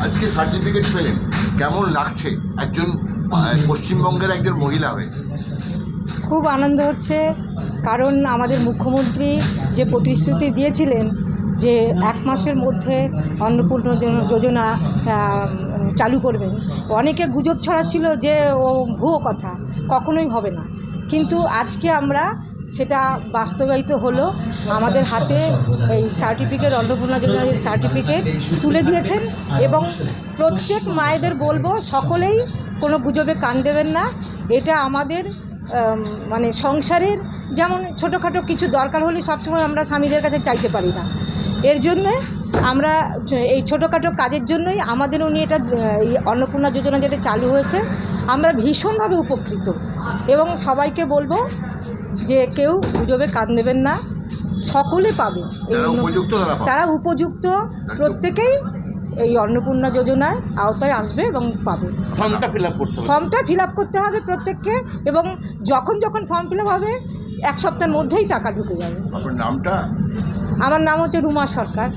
আজকে সার্টিফিকেট পেলেন, কেমন লাগছে একজন পশ্চিমবঙ্গের একজন মহিলা হয়ে? খুব আনন্দ হচ্ছে, কারণ আমাদের মুখ্যমন্ত্রী যে প্রতিশ্রুতি দিয়েছিলেন যে 1 মাসের মধ্যে অন্নপূর্ণা যোজনা চালু করবেন, অনেকে গুজব ছড়াচ্ছিল যে ও ভুয়ো কথা, কখনোই হবে না। কিন্তু আজকে আমরা সেটা বাস্তবায়িত হলো। আমাদের হাতে এই সার্টিফিকেট, অন্নপূর্ণা যোজনার সার্টিফিকেট তুলে দিয়েছেন এবং প্রত্যেক মায়েদের বলবো সকলেই কোনো গুজবে কান দেবেন না। এটা আমাদের মানে সংসারের যেমন ছোটোখাটো কিছু দরকার হলে সবসময় আমরা স্বামীদের কাছে চাইতে পারি না, এর জন্যে আমরা এই ছোটোখাটো কাজের জন্যই আমাদের উনি এটা এই অন্নপূর্ণা যোজনা যেটা চালু হয়েছে, আমরা ভীষণভাবে উপকৃত এবং সবাইকে বলবো যে কেউ গুজবে কান দেবেন না, সকলে পাবে। তারা উপযুক্ত প্রত্যেকেই এই অন্নপূর্ণা যোজনার আওতায় আসবে এবং পাবে। ফর্মটা ফিল আপ করতে হবে প্রত্যেককে, এবং যখন ফর্ম ফিল আপ হবে 1 সপ্তাহের মধ্যেই টাকা ঢুকে যাবে। আপনার নামটা? আমার নাম হচ্ছে রুমা সরকার।